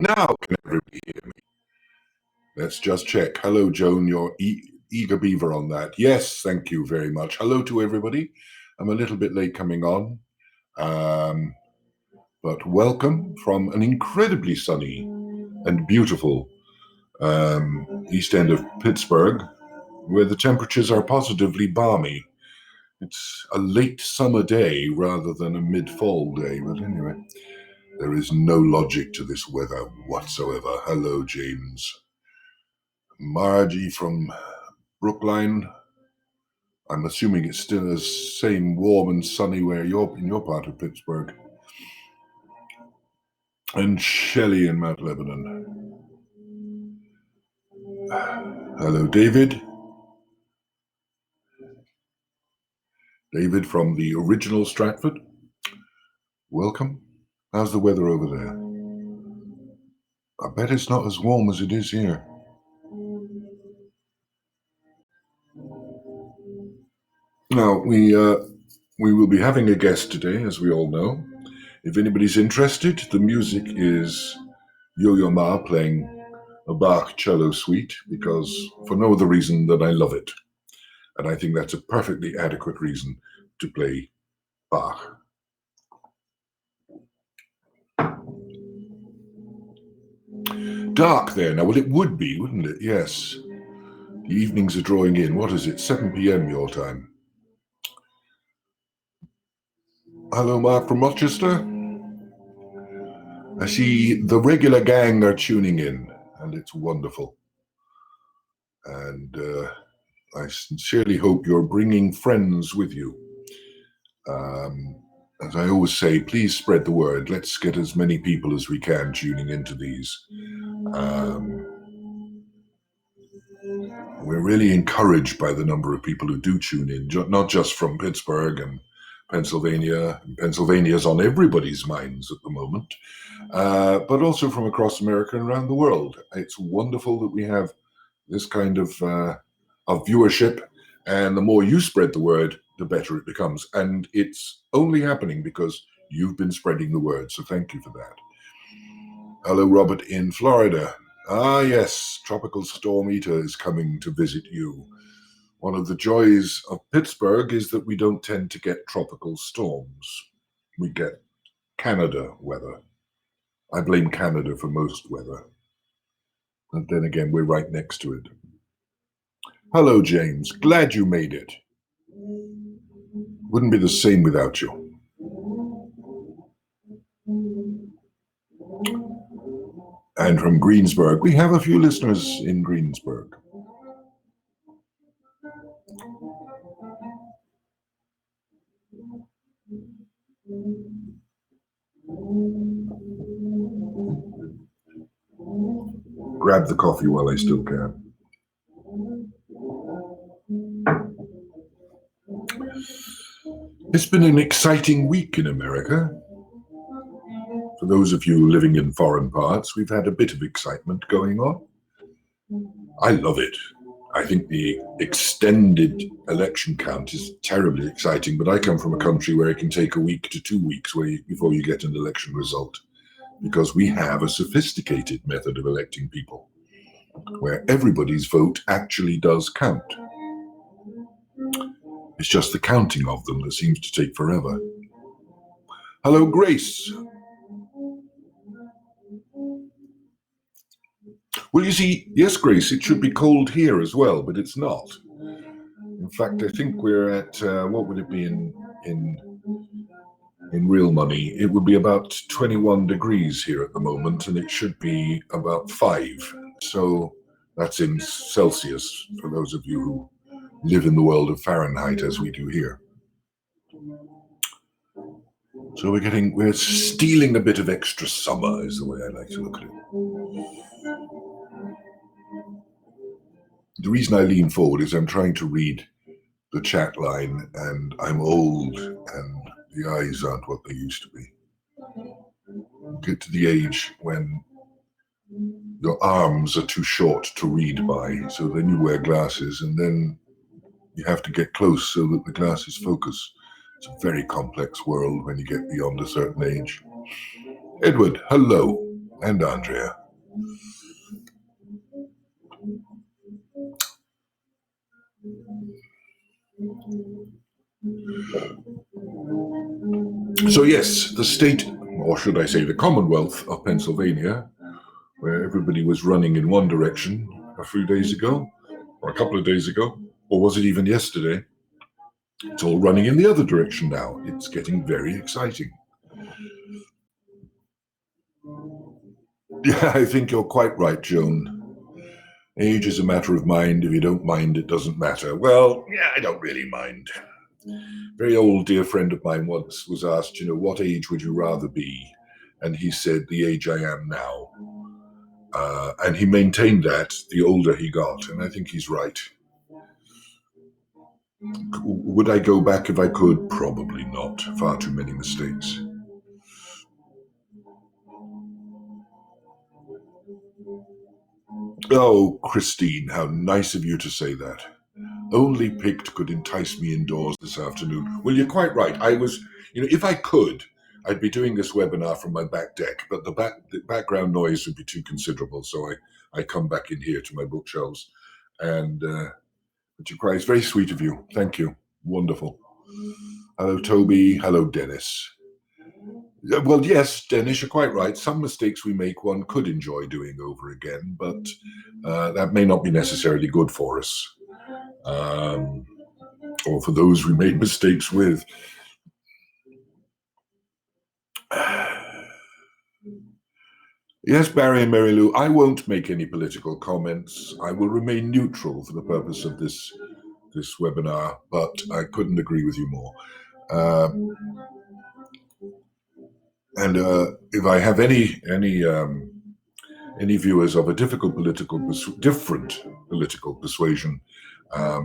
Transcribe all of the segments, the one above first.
Now, can everybody hear me? Let's just check. Hello, Joan, you're eager beaver on that. Yes, thank you very much. Hello to everybody. I'm a little bit late coming on, but welcome from an incredibly sunny and beautiful east end of Pittsburgh, where the temperatures are positively balmy. It's a late summer day rather than a mid-fall day, but anyway, there is no logic to this weather whatsoever. Hello, James. Margie from Brookline. I'm assuming it's still the same warm and sunny where you're in your part of Pittsburgh. And Shelley in Mount Lebanon. Hello, David. David from the original Stratford. Welcome. How's the weather over there? I bet it's not as warm as it is here. Now, we will be having a guest today, as we all know. If anybody's interested, the music is Yo-Yo Ma playing a Bach cello suite, because for no other reason than I love it. And I think that's a perfectly adequate reason to play Bach. Dark there now. Well, it would be, wouldn't it? Yes. The evenings are drawing in. What is it? 7 p.m. your time. Hello, Mark from Rochester. I see the regular gang are tuning in, and it's wonderful. And I sincerely hope you're bringing friends with you. As I always say, please spread the word. Let's get as many people as we can tuning into these. We're really encouraged by the number of people who do tune in, not just from Pittsburgh and Pennsylvania. Pennsylvania's on everybody's minds at the moment, but also from across America and around the world. It's wonderful that we have this kind of viewership, and the more you spread the word, the better it becomes. And it's only happening because you've been spreading the word, so thank you for that. Hello, Robert in Florida. Ah, yes, Tropical Storm Eta is coming to visit you. One of the joys of Pittsburgh is that we don't tend to get tropical storms. We get Canada weather. I blame Canada for most weather. But then again, we're right next to it. Hello, James. Glad you made it. Wouldn't be the same without you. And from Greensburg, we have a few listeners in Greensburg. Grab the coffee while I still can. It's been an exciting week in America. For those of you living in foreign parts, we've had a bit of excitement going on. I love it. I think the extended election count is terribly exciting, but I come from a country where it can take a week to 2 weeks before you get an election result, because we have a sophisticated method of electing people, where everybody's vote actually does count. It's just the counting of them that seems to take forever. Hello, Grace. Well, you see, yes, Grace, it should be cold here as well, but it's not. In fact, I think we're at, what would it be in real money? It would be about 21 degrees here at the moment, and it should be about 5. So that's in Celsius, for those of you who live in the world of Fahrenheit as we do here. So we're stealing a bit of extra summer, is the way I like to look at it. The reason I lean forward is I'm trying to read the chat line, and I'm old, and the eyes aren't what they used to be. You get to the age when your arms are too short to read by, so then you wear glasses, and then you have to get close so that the glasses focus. It's a very complex world when you get beyond a certain age. Edward, hello. and Andrea. So yes, the state, or should I say the Commonwealth of Pennsylvania, where everybody was running in one direction a few days ago, or a couple of days ago, or was it even yesterday? It's all running in the other direction now. It's getting very exciting. Yeah, I think you're quite right, Joan. Age is a matter of mind. If you don't mind, it doesn't matter. Well, yeah, I don't really mind. Very old dear friend of mine once was asked, what age would you rather be? And he said, the age I am now. And he maintained that the older he got, and I think he's right. Would I go back if I could? Probably not. Far too many mistakes. Oh, Christine, how nice of you to say that. Only Picked could entice me indoors this afternoon. Well, you're quite right. I was, if I could, I'd be doing this webinar from my back deck, but the background noise would be too considerable, so I come back in here to my bookshelves. And but you're quite, it's very sweet of you. Thank you. Wonderful. Hello, Toby. Hello, Dennis. Well, yes, Dennis, you're quite right. Some mistakes we make one could enjoy doing over again, but that may not be necessarily good for us. Or for those we made mistakes with. Yes, Barry and Mary Lou, I won't make any political comments. I will remain neutral for the purpose of this webinar, but I couldn't agree with you more. And if I have any viewers of a different political persuasion,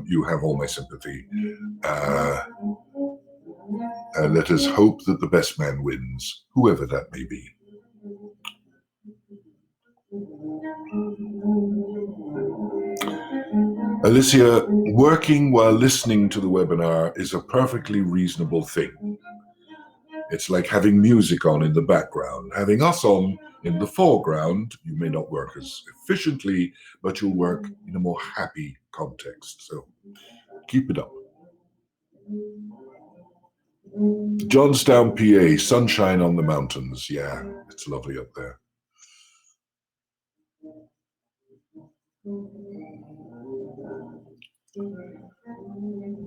you have all my sympathy. Let us hope that the best man wins, whoever that may be. Alicia, working while listening to the webinar is a perfectly reasonable thing. It's like having music on in the background. Having us on in the foreground, you may not work as efficiently, but you'll work in a more happy context. So keep it up. Johnstown, PA, sunshine on the mountains. Yeah, it's lovely up there.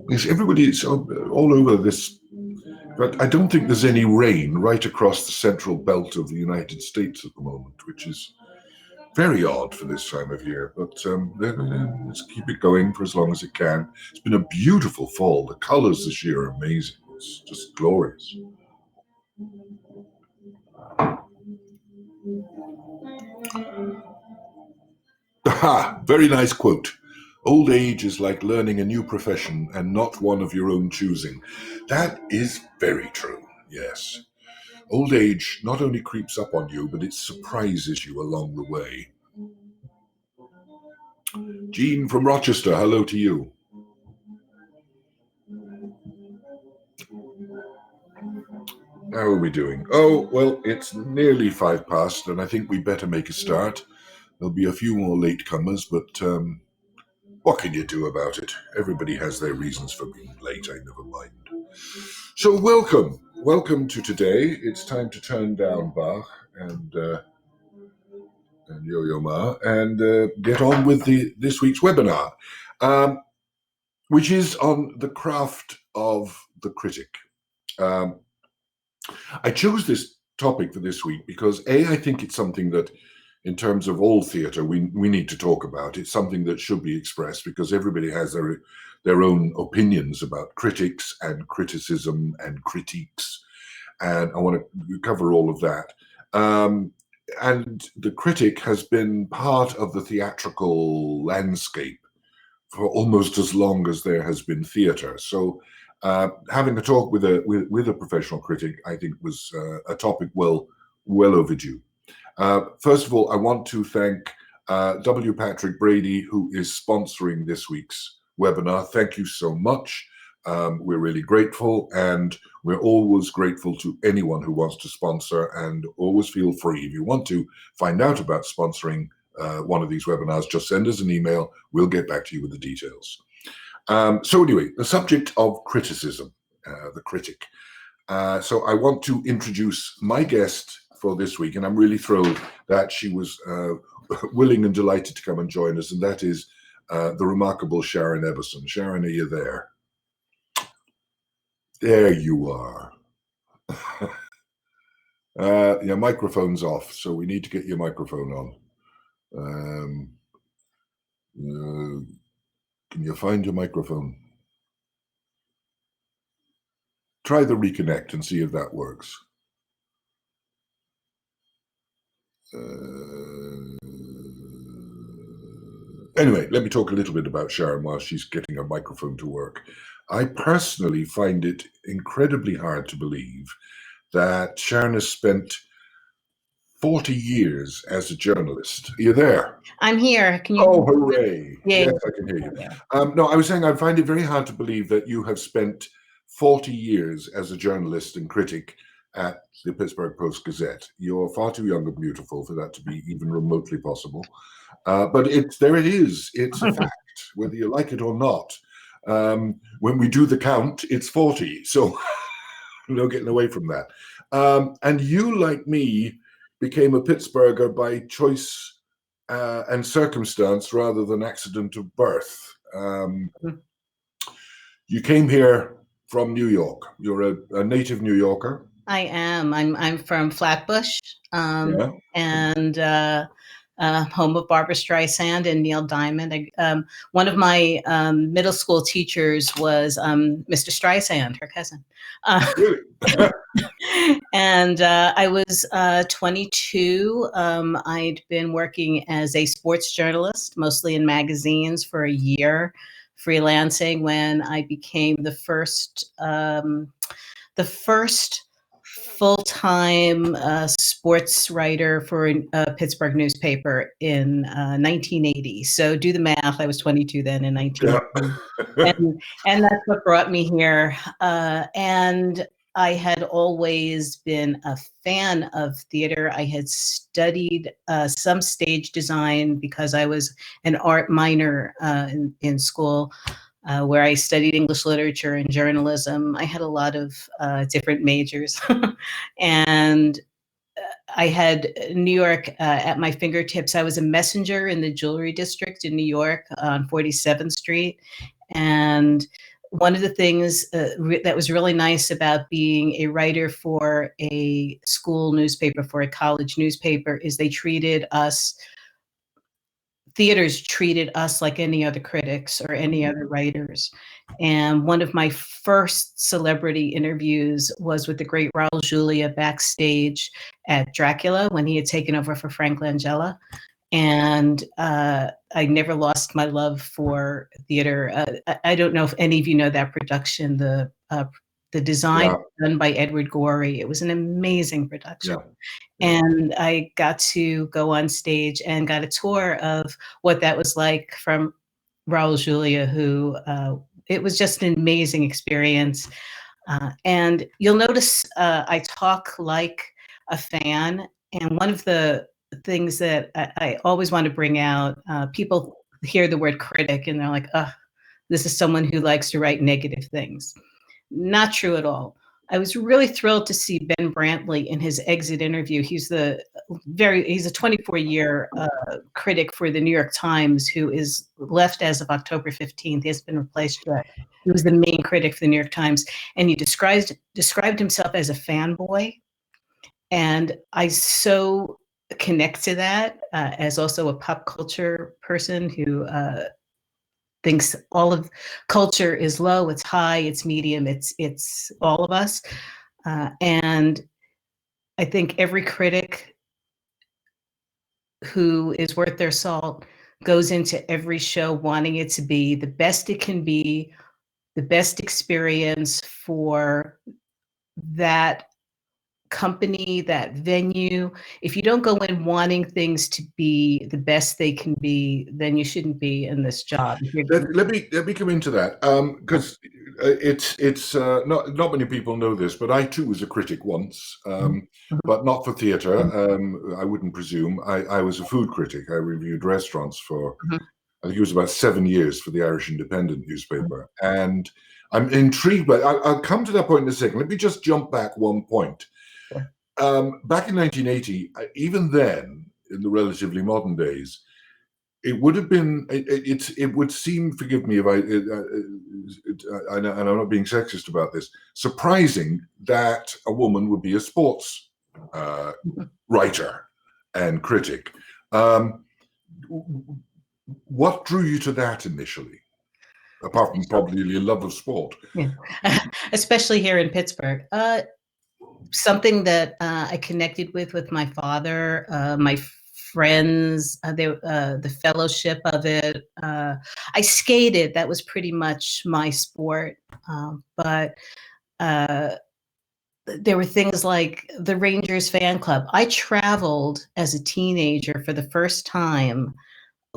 Yes, everybody's all over this, but I don't think there's any rain right across the central belt of the United States at the moment, which is very odd for this time of year. But let's keep it going for as long as it can. It's been a beautiful fall. The colors this year are amazing. It's just glorious. Aha, very nice quote. Old age is like learning a new profession and not one of your own choosing. That is very true, yes. Old age not only creeps up on you, but it surprises you along the way. Jean from Rochester, hello to you. How are we doing? Oh, well, it's nearly 5 past, and I think we better make a start. There'll be a few more latecomers, but what can you do about it? Everybody has their reasons for being late, I never mind. So welcome to today. It's time to turn down Bach and Yo-Yo Ma and get on with this week's webinar, which is on the craft of the critic. I chose this topic for this week because I think it's something that, in terms of all theatre, we need to talk about. It's something that should be expressed because everybody has their own opinions about critics and criticism and critiques, and I want to cover all of that. And the critic has been part of the theatrical landscape for almost as long as there has been theatre. So having a talk with a professional critic, I think, was a topic well overdue. First of all, I want to thank W. Patrick Brady, who is sponsoring this week's webinar. Thank you so much. We're really grateful, and we're always grateful to anyone who wants to sponsor, and always feel free. If you want to find out about sponsoring one of these webinars, just send us an email. We'll get back to you with the details. So anyway, the subject of criticism, the critic. So I want to introduce my guest for this week, and I'm really thrilled that she was willing and delighted to come and join us, and that is the remarkable Sharon Everson. Sharon, are you there? There you are. Your microphone's off, so we need to get your microphone on. Can you find your microphone? Try the reconnect and see if that works. Anyway, let me talk a little bit about Sharon while she's getting her microphone to work. I personally find it incredibly hard to believe that Sharon has spent 40 years as a journalist. Are you there? I'm here. Can you? Oh, hooray. Yeah. Yes, I can hear you. No, I was saying I find it very hard to believe that you have spent 40 years as a journalist and critic at the Pittsburgh Post-Gazette. You're far too young and beautiful for that to be even remotely possible. But there it is. It's a fact, whether you like it or not. When we do the count, it's 40. So no getting away from that. And you, like me, became a Pittsburgher by choice and circumstance rather than accident of birth. You came here from New York. You're a native New Yorker. I am. I'm from Flatbush, and home of Barbra Streisand and Neil Diamond. One of my middle school teachers was Mr. Streisand, her cousin. Really? And I was 22. I'd been working as a sports journalist, mostly in magazines, for a year, freelancing, when I became the first full-time sports writer for a Pittsburgh newspaper in 1980. So do the math. I was 22 then in 1980. And that's what brought me here. And I had always been a fan of theater. I had studied some stage design because I was an art minor in school. Where I studied English literature and journalism. I had a lot of different majors. And I had New York at my fingertips. I was a messenger in the jewelry district in New York on 47th Street. And one of the things that was really nice about being a writer for a school newspaper, for a college newspaper, is theaters treated us like any other critics or any other writers. And one of my first celebrity interviews was with the great Raul Julia backstage at Dracula when he had taken over for Frank Langella. And I never lost my love for theater. I don't know if any of you know that production, the design done by Edward Gorey. It was an amazing production. And I got to go on stage and got a tour of what that was like from Raul Julia, who it was just an amazing experience. And you'll notice I talk like a fan. And one of the things that I always want to bring out, people hear the word critic and they're like, this is someone who likes to write negative things. Not true at all. I was really thrilled to see Ben Brantley in his exit interview. He's a 24-year critic for the New York Times who is left as of October 15th. He has been replaced yet. He was the main critic for the New York Times, and he described himself as a fanboy. And I so connect to that as also a pop culture person who thinks all of culture is low, it's high, it's medium, it's all of us. And I think every critic who is worth their salt goes into every show wanting it to be the best it can be, the best experience for that company, that venue. If you don't go in wanting things to be the best they can be, then you shouldn't be in this job. Let me come into that, because It's not many people know this, but I too was a critic once, Mhm. but not for theatre. Mhm. I wouldn't presume. I was a food critic. I reviewed restaurants for, Mhm. I think it was about 7 years for the Irish Independent newspaper. And I'm intrigued by, I'll come to that point in a second. Let me just jump back one point. Sure. Back in 1980, even then, in the relatively modern days, it would have been, it would seem, forgive me if and I'm not being sexist about this, surprising that a woman would be a sports Mhm. writer and critic. Um, what drew you to that initially, apart from probably your love of sport? Yeah. Especially here in Pittsburgh. Something that I connected with my father, my friends, the fellowship of it. I skated. That was pretty much my sport. But uh, there were things like the Rangers fan club. I traveled as a teenager for the first time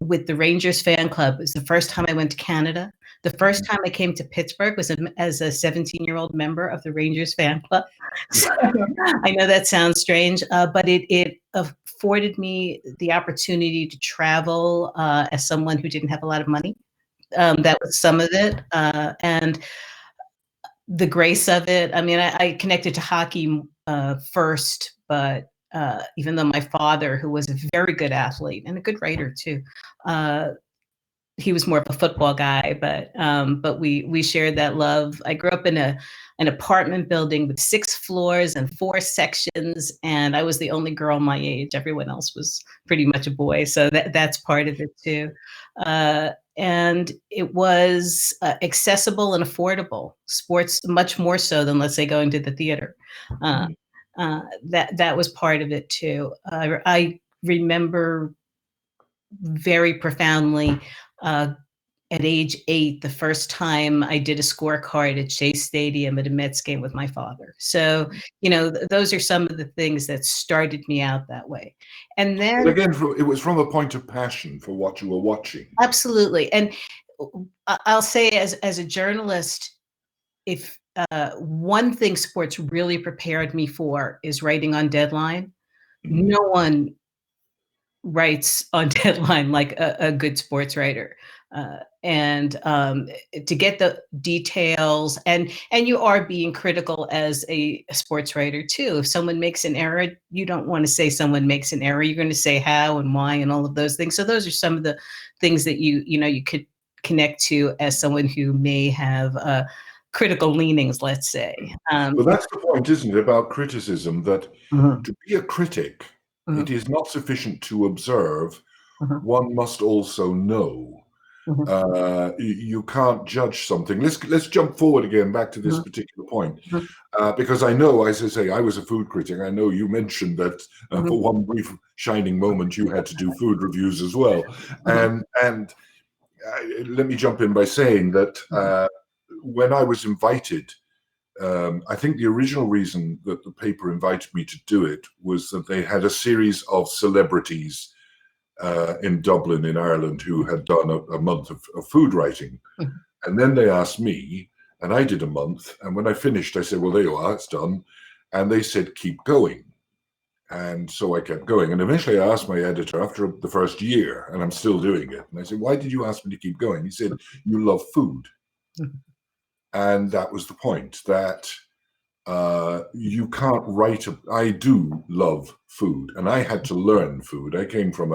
with the Rangers fan club. It was the first time I went to Canada. The first time I came to Pittsburgh was as a 17-year-old member of the Rangers fan club. So I know that sounds strange, but it afforded me the opportunity to travel as someone who didn't have a lot of money. That was some of it. And the grace of it. I mean, I connected to hockey first, but even though my father, who was a very good athlete and a good writer too, uh, he was more of a football guy, but we shared that love. I grew up in an apartment building with 6 floors and 4 sections, and I was the only girl my age. Everyone else was pretty much a boy, so that's part of it too. And it was accessible and affordable. Sports much more so than, let's say, going to the theater. Uh, that was part of it too. I remember very profoundly uh, at age 8, the first time I did a scorecard at Shea Stadium at a Mets game with my father. So, those are some of the things that started me out that way. And But then, again, it was from a point of passion for what you were watching. absolutely. And I'll say, as a journalist, if one thing sports really prepared me for is writing on deadline. Mm. No one writes on deadline like a good sports writer. And to get the details, and you are being critical as a sports writer too. If someone makes an error, you don't want to say someone makes an error. You're going to say how and why and all of those things. So those are some of the things that you could connect to as someone who may have critical leanings, let's say. Well, that's the point, isn't it, about criticism, that Mhm, to be a critic, mhm, it is not sufficient to observe. mhm, One must also know. mhm, You can't judge something. Let's jump forward again back to this mhm, particular point, mhm, because I know, as I say, I was a food critic. I know you mentioned that mhm, for one brief shining moment you had to do food reviews as well, mhm, and let me jump in by saying that mhm, when I was invited. I think the original reason that the paper invited me to do it was that they had a series of celebrities in Dublin, in Ireland, who had done a month of food writing. mhm. And then they asked me, and I did a month. And when I finished, I said, well, there you are, it's done. And they said, keep going. And so I kept going. And eventually I asked my editor after the first year, and I'm still doing it. And I said, why did you ask me to keep going? He said, you love food. Mhm. And that was the point, that you can't write. I do love food, and I had to learn food. I came from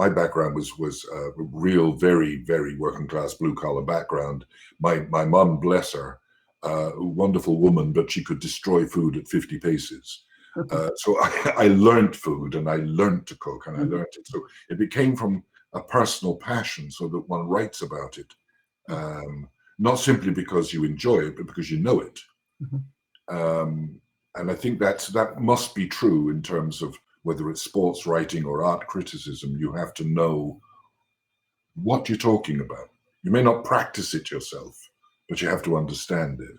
my background was a real, very, very working class blue collar background. My mum, bless her, a wonderful woman, but she could destroy food at 50 paces. So I learned food, and I learned to cook, and I Mhm. learned it. So it became from a personal passion, so that one writes about it, um, not simply because you enjoy it, but because you know it. Mhm. Um, and I think that must be true in terms of whether it's sports writing or art criticism. You have to know what you're talking about. You may not practice it yourself, but you have to understand it.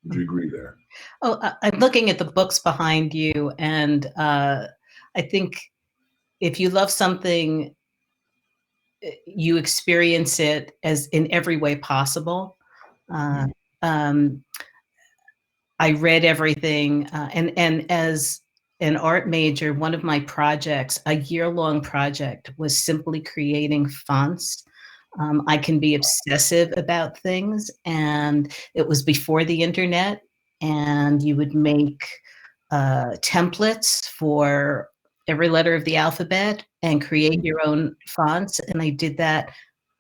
Would you agree there? Oh, I'm looking at the books behind you, and I think if you love something, you experience it as in every way possible. Uh, um, I read everything, and as an art major, one of my projects, a year-long project, was simply creating fonts. I can be obsessive about things, and it was before the internet, and you would make templates for every letter of the alphabet and create your own fonts. And I did that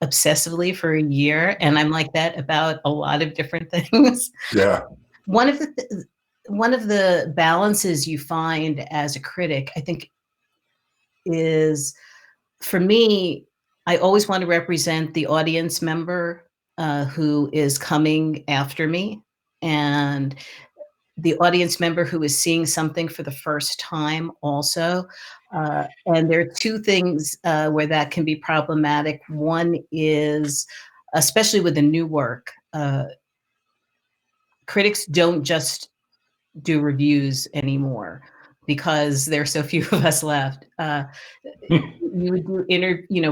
obsessively for a year, and I'm like that about a lot of different things. Yeah. One of the balances you find as a critic, I think, is, for me, I always want to represent the audience member who is coming after me, and the audience member who is seeing something for the first time also. And there are two things where that can be problematic. One is, especially with the new work, critics don't just do reviews anymore because there are so few of us left. You would do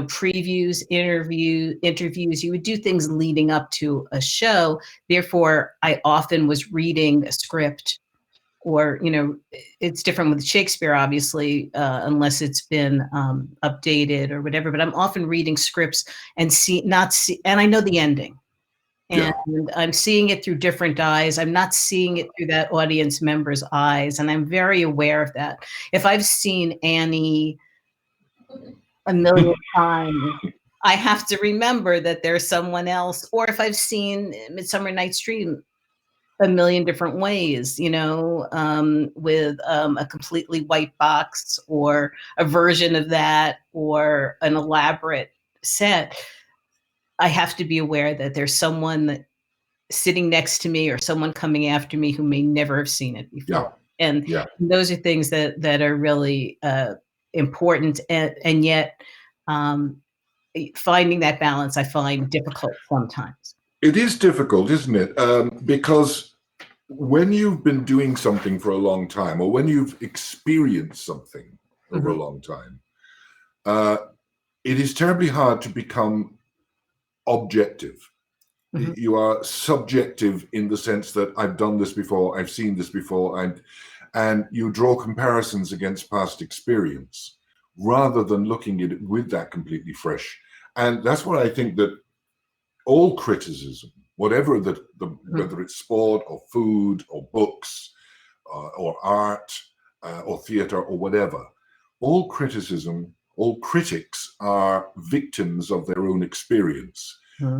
previews, interviews. You would do things leading up to a show. Therefore, I often was reading a script, or it's different with Shakespeare, obviously, unless it's been updated or whatever. But I'm often reading scripts and and I know the ending. And I'm seeing it through different eyes. I'm not seeing it through that audience member's eyes. And I'm very aware of that. If I've seen Annie a million times, I have to remember that there's someone else. Or if I've seen Midsummer Night's Dream a million different ways, with a completely white box or a version of that or an elaborate set, I have to be aware that there's someone sitting next to me or someone coming after me who may never have seen it before. And those are things that are really important, and yet finding that balance I find difficult sometimes. It is difficult, isn't it? Because when you've been doing something for a long time, or when you've experienced something over a long time, it is terribly hard to become objective. You are subjective in the sense that I've done this before, I've seen this before, and you draw comparisons against past experience rather than looking at it with that completely fresh. And that's what I think that all criticism, whatever whether it's sport or food or books or art or theater or whatever, all criticism, all critics are victims of their own experience.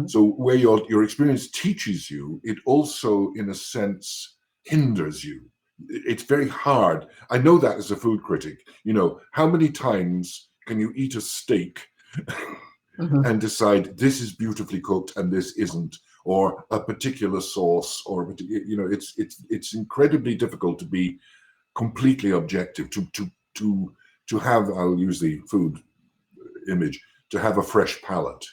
So where your experience teaches you, it also, in a sense, hinders you. It's very hard. I know that as a food critic. How many times can you eat a steak and decide this is beautifully cooked and this isn't, or a particular sauce, or it's incredibly difficult to be completely objective, to have, I'll use the food image, to have a fresh palate.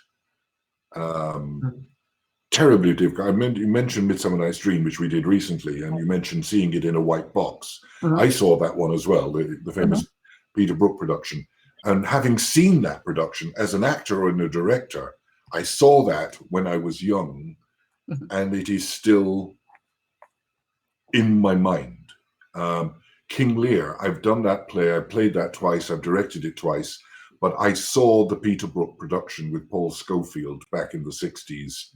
Terribly difficult. You mentioned Midsummer Night's Dream, which we did recently, and you mentioned seeing it in a white box. I saw that one as well, the famous Peter Brook production. And having seen that production as an actor and a director, I saw that when I was young, and it is still in my mind. King Lear, I've done that play, I played that twice, I've directed it twice, but I saw the Peter Brook production with Paul Schofield back in the 60s,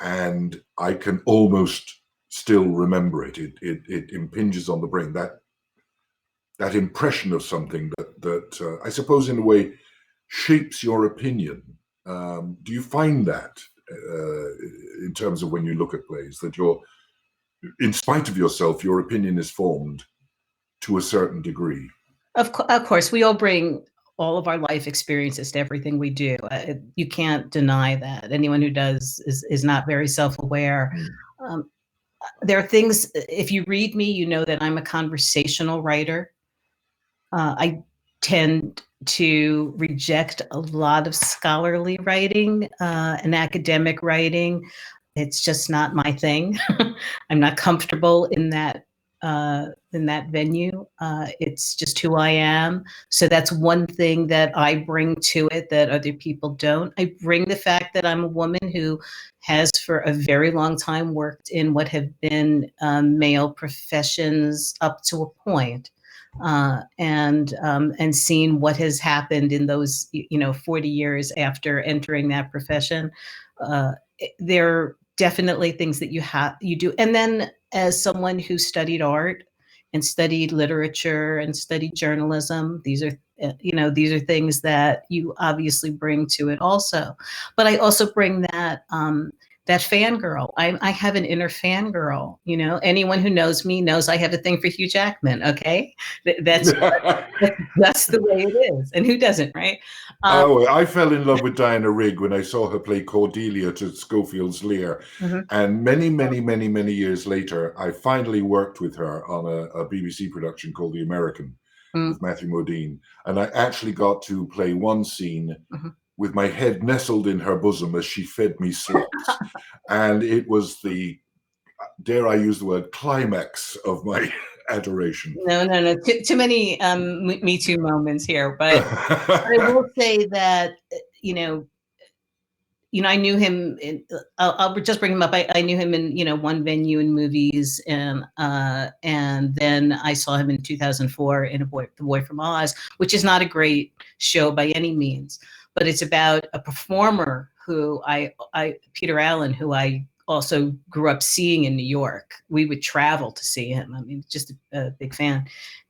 and I can almost still remember it. It impinges on the brain, that impression of something that I suppose in a way shapes your opinion. Do you find that in terms of when you look at plays, that in spite of yourself, your opinion is formed to a certain degree? Of course, we all bring all of our life experiences to everything we do. You can't deny that. Anyone who does is not very self-aware. There are things, if you read me, you know that I'm a conversational writer. I tend to reject a lot of scholarly writing and academic writing. It's just not my thing. I'm not comfortable in that venue. It's just who I am. So that's one thing that I bring to it that other people don't. I bring the fact that I'm a woman who has for a very long time worked in what have been male professions up to a point. And seen what has happened in those 40 years after entering that profession. There are definitely things that you do. And then as someone who studied art and studied literature and studied journalism, these are things that you obviously bring to it also. But I also bring that that fangirl. I have an inner fangirl. Anyone who knows me knows I have a thing for Hugh Jackman. Okay, that's the way it is, and who doesn't, right? I fell in love with Diana Rigg when I saw her play Cordelia to Schofield's Lear, and many years later, I finally worked with her on a BBC production called The American with Matthew Modine, and I actually got to play one scene with my head nestled in her bosom as she fed me slops. And it was the, dare I use the word, climax of my adoration. No. Too many Me Too moments here. But I will say that, I knew him. I'll just bring him up. I knew him in one venue in movies, and then I saw him in 2004 in The Boy from Oz, which is not a great show by any means, but it's about a performer who Peter Allen, who I also grew up seeing in New York. We would travel to see him. I mean, just a big fan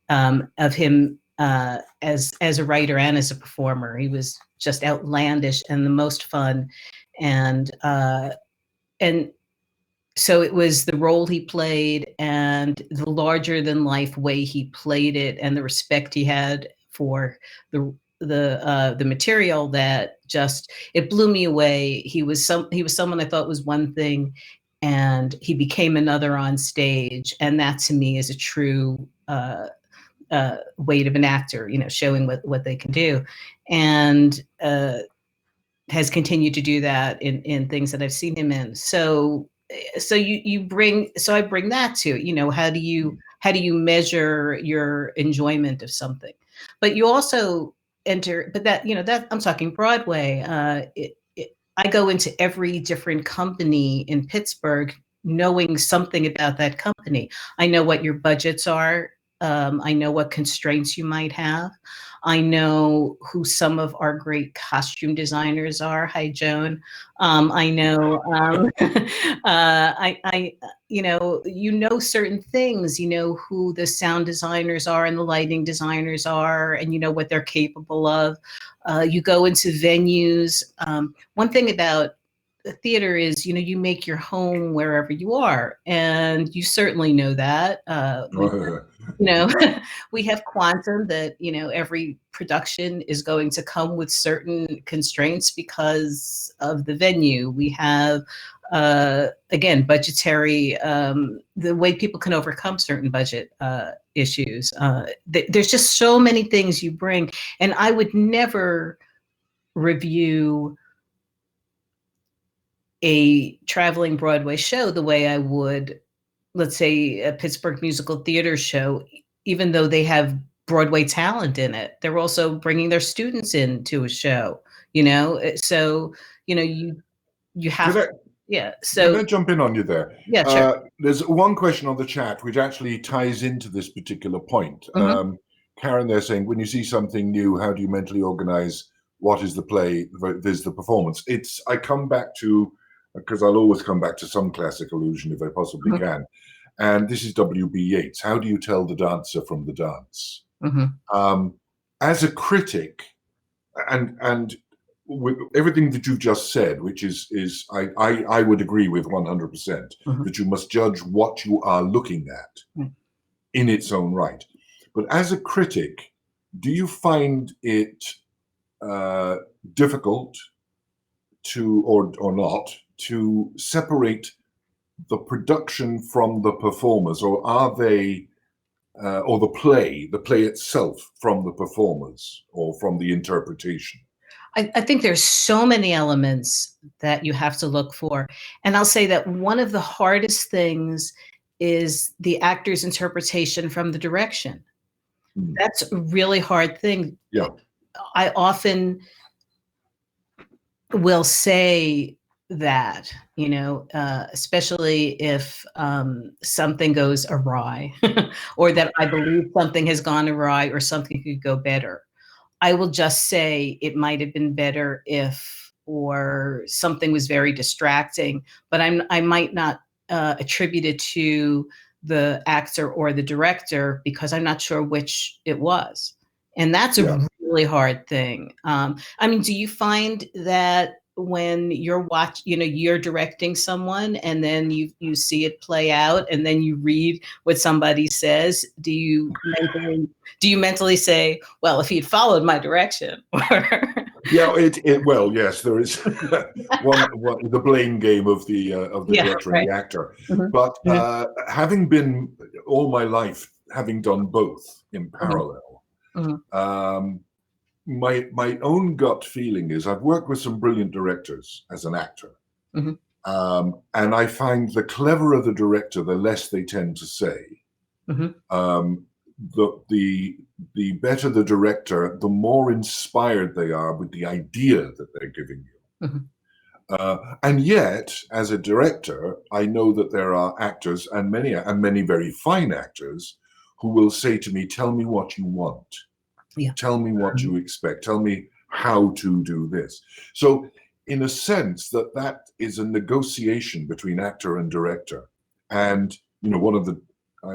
of him as a writer and as a performer. He was just outlandish and the most fun. And so it was the role he played and the larger than life way he played it and the respect he had for the material that just, it blew me away. He was someone I thought was one thing and he became another on stage. And that to me is a true weight of an actor, showing what they can do. And has continued to do that in things that I've seen him in. So I bring that to, how do you measure your enjoyment of something? But you also enter, but that I'm talking Broadway. I go into every different company in Pittsburgh knowing something about that company. I know what your budgets are. I know what constraints you might have. I know who some of our great costume designers are. Hi, Joan. I know, certain things, who the sound designers are and the lighting designers are, and what they're capable of. You go into venues. One thing about the theater is, you make your home wherever you are. And you certainly know that. We have Quantum that, every production is going to come with certain constraints because of the venue. We have, again, budgetary, the way people can overcome certain budget issues. There's just so many things you bring. And I would never review a traveling Broadway show the way I would, let's say, a Pittsburgh musical theater show, even though they have Broadway talent in it. They're also bringing their students into a show, so, you have to, yeah. So can I jump in on you there? Yeah, sure. There's one question on the chat which actually ties into this particular point. Karen, they're saying, when you see something new, how do you mentally organize what is the play versus the performance? I come back to, because I'll always come back to some classic illusion if I possibly can. And this is W.B. Yeats. How do you tell the dancer from the dance? As a critic, and with everything that you've just said, which is I would agree with 100%, that you must judge what you are looking at in its own right. But as a critic, do you find it difficult to, or not, to separate the production from the performers, or are they, or the play itself from the performers or from the interpretation? I think there's so many elements that you have to look for. And I'll say that one of the hardest things is the actor's interpretation from the direction. That's a really hard thing. Yeah. I often will say that, especially if something goes awry or that I believe something has gone awry or something could go better. I will just say it might have been better if, or something was very distracting, but I might not attribute it to the actor or the director because I'm not sure which it was. And that's a really hard thing. Do you find that when you're you're directing someone and then you see it play out and then you read what somebody says, do you mentally say, well, if he'd followed my direction? Yeah, well, yes, there is the blame game of the director and the actor. Mm-hmm. But having been all my life, having done both in parallel, my own gut feeling is I've worked with some brilliant directors as an actor. And I find the cleverer the director, the less they tend to say. The better the director, the more inspired they are with the idea that they're giving you. And yet, as a director, I know that there are actors and many very fine actors who will say to me, "Tell me what you want. Tell me what you expect. Tell me how to do this." So, in a sense, that is a negotiation between actor and director. And I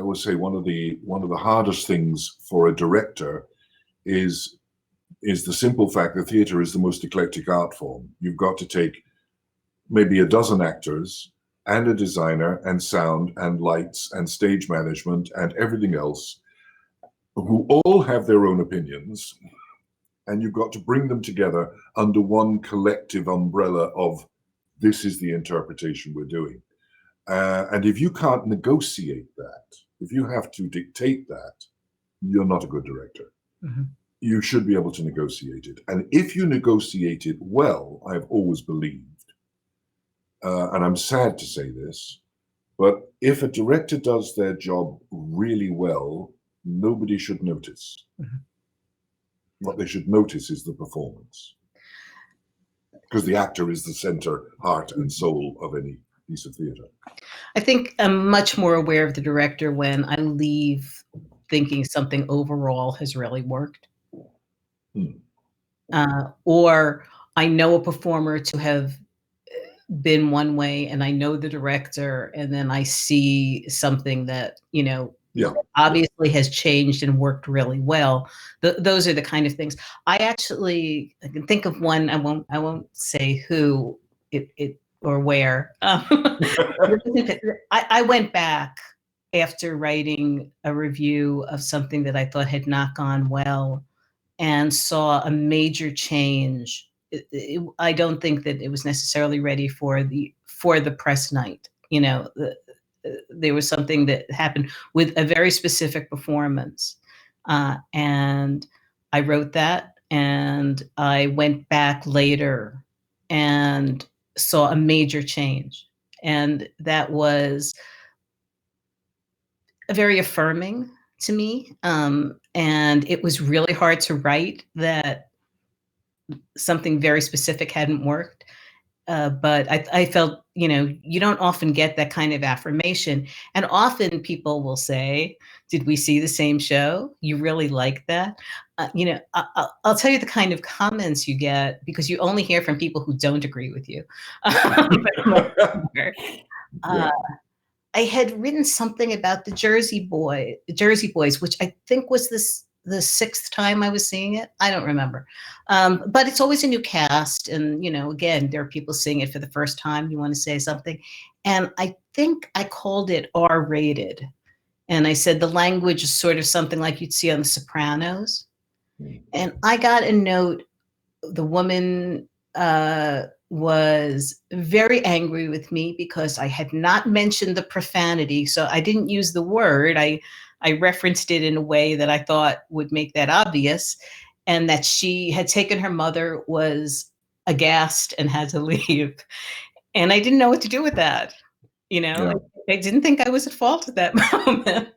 always say one of the hardest things for a director is the simple fact that theater is the most eclectic art form. You've got to take maybe a dozen actors and a designer and sound and lights and stage management and everything else who all have their own opinions, and you've got to bring them together under one collective umbrella of this is the interpretation we're doing. And if you can't negotiate that, if you have to dictate that, you're not a good director. You should be able to negotiate it. And if you negotiate it well, I've always believed, and I'm sad to say this, but if a director does their job really well, nobody should notice. What they should notice is the performance. Because the actor is the center, heart, and soul of any piece of theater. I think I'm much more aware of the director when I leave thinking something overall has really worked. Or I know a performer to have been one way and I know the director, and then I see something that, obviously has changed and worked really well. Those are the kind of things. I can think of one. I won't say who it or where. I went back after writing a review of something that I thought had not gone well and saw a major change. I don't think that it was necessarily ready for the press night. There was something that happened with a very specific performance. And I wrote that, and I went back later and saw a major change. And that was very affirming to me. And it was really hard to write that something very specific hadn't worked. But I felt, you don't often get that kind of affirmation. And often people will say, did we see the same show? You really like that? I'll tell you the kind of comments you get, because you only hear from people who don't agree with you. I had written something about the Jersey Boys, which I think was the sixth time I was seeing it. I don't remember. But it's always a new cast. And, again, there are people seeing it for the first time. You want to say something. And I think I called it R-rated. And I said the language is sort of something like you'd see on The Sopranos. And I got a note. The woman was very angry with me because I had not mentioned the profanity. So I didn't use the word. I referenced it in a way that I thought would make that obvious, and that she had taken her mother, was aghast, and had to leave. And I didn't know what to do with that. I didn't think I was at fault at that moment.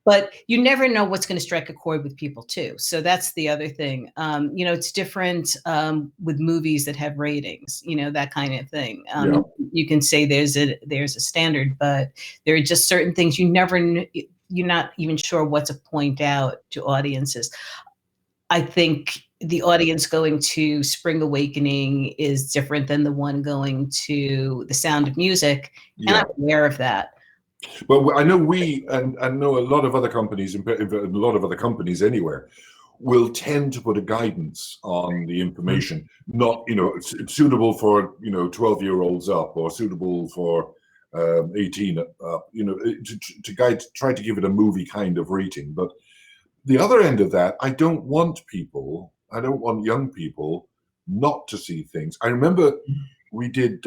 But you never know what's going to strike a chord with people too. So that's the other thing. It's different with movies that have ratings, that kind of thing. You can say there's a standard, but there are just certain things you're not even sure what to point out to audiences. I think the audience going to Spring Awakening is different than the one going to The Sound of Music, and I'm aware of that. Well, I know and know a lot of other companies, a lot of other companies anywhere, will tend to put a guidance on the information, not, it's suitable for, 12-year-olds up, or suitable for 18 up, to guide, try to give it a movie kind of rating. But the other end of that, I don't want young people not to see things. I remember we did,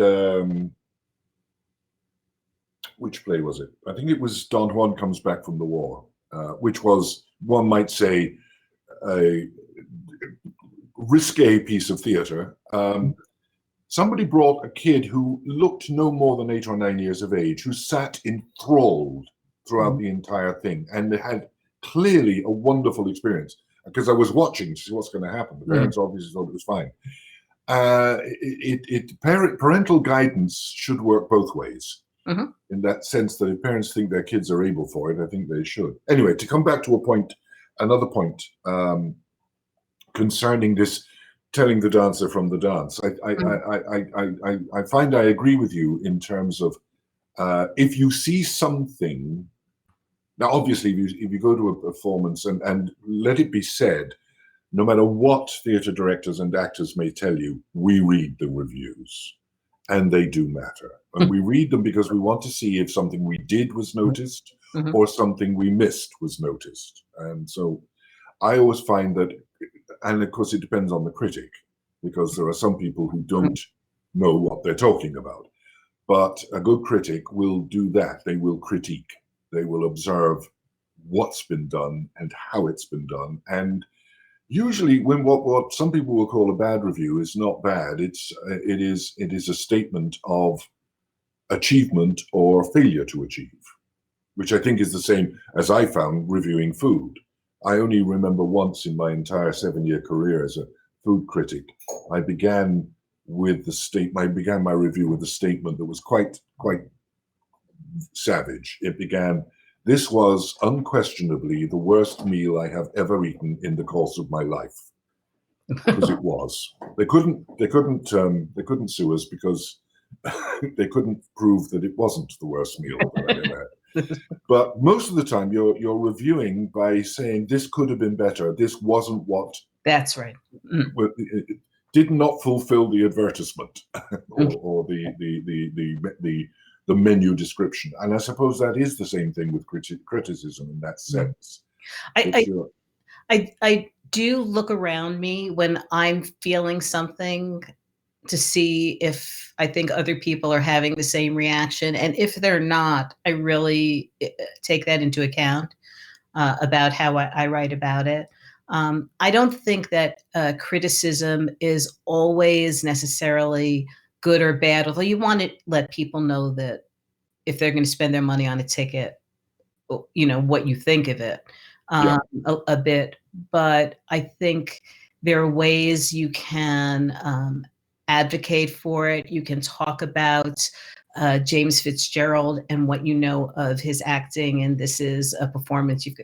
which play was it? I think it was Don Juan Comes Back from the War, which was, one might say, a risque piece of theater. Somebody brought a kid who looked no more than 8 or 9 years of age, who sat enthralled throughout the entire thing, and had clearly a wonderful experience, because I was watching to see what's going to happen. The parents obviously thought it was fine. Parental guidance should work both ways. In that sense, that if parents think their kids are able for it, I think they should. Anyway, to come back to another point concerning this, telling the dancer from the dance, I find I agree with you in terms of if you see something. Now, obviously, if you go to a performance, and let it be said, no matter what theatre directors and actors may tell you, we read the reviews, and they do matter. And we read them because we want to see if something we did was noticed, or something we missed was noticed. And so I always find that, and of course it depends on the critic, because there are some people who don't know what they're talking about. But a good critic will do that. They will critique. They will observe what's been done and how it's been done. And usually, when what some people will call a bad review is not bad, it is a statement of achievement or failure to achieve, which I think is the same as I found reviewing food. I only remember once in my entire 7-year career as a food critic, I began my review with a statement that was quite savage. It began, "This was unquestionably the worst meal I have ever eaten in the course of my life," because it was. They couldn't sue us because they couldn't prove that it wasn't the worst meal that I've ever had. But most of the time, you're reviewing by saying this could have been better. This wasn't what. That's right. It did not fulfill the advertisement or the menu description. And I suppose that is the same thing with criticism in that sense. I do look around me when I'm feeling something to see if I think other people are having the same reaction. And if they're not, I really take that into account about how I write about it. I don't think that criticism is always necessarily good or bad, although you want to let people know that if they're going to spend their money on a ticket, what you think of it a bit. But I think there are ways you can advocate for it. You can talk about James Fitzgerald and what you know of his acting, and this is a performance. If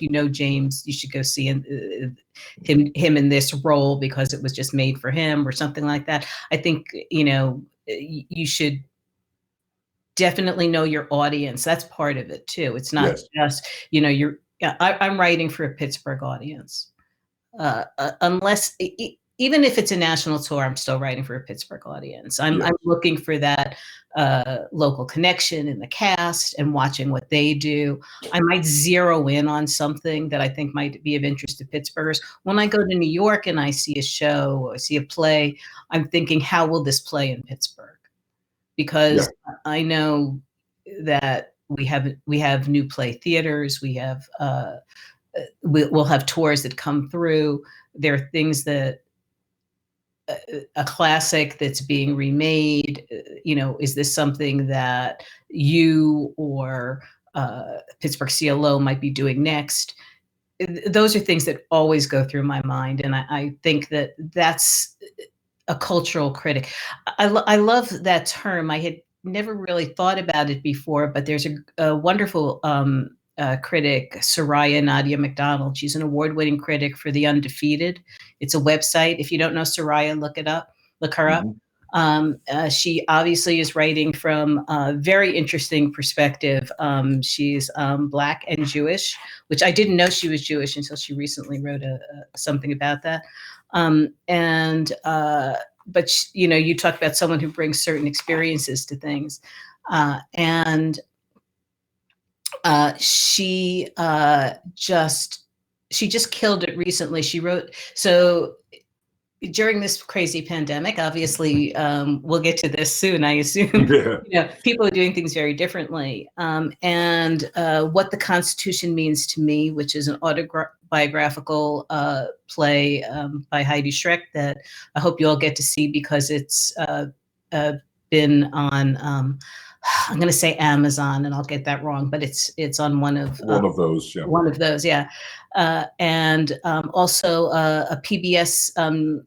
you know James, you should go see him in this role because it was just made for him, or something like that. I think you should definitely know your audience. That's part of it too. It's not just I'm writing for a Pittsburgh audience, unless. Even if it's a national tour, I'm still writing for a Pittsburgh audience. I'm looking for that local connection in the cast and watching what they do. I might zero in on something that I think might be of interest to Pittsburghers. When I go to New York and I see a show or see a play, I'm thinking, how will this play in Pittsburgh? Because I know that we have new play theaters. We'll have tours that come through. There are things that a classic that's being remade? Is this something that you or Pittsburgh CLO might be doing next? Those are things that always go through my mind, and I think that that's a cultural critic. I love that term. I had never really thought about it before, but there's a wonderful critic, Soraya Nadia McDonald. She's an award-winning critic for The Undefeated. It's a website. If you don't know Soraya, look her up. She obviously is writing from a very interesting perspective. She's Black and Jewish, which I didn't know she was Jewish until she recently wrote something about that. But you talk about someone who brings certain experiences to things, and she just killed it recently. She wrote during this crazy pandemic, obviously, we'll get to this soon, I assume. Yeah. People are doing things very differently. And What the Constitution Means to Me, which is an autobiographical play by Heidi Schreck that I hope you all get to see, because it's been on, I'm going to say Amazon, and I'll get that wrong, but it's on one of those, yeah. One of those, yeah. And also a PBS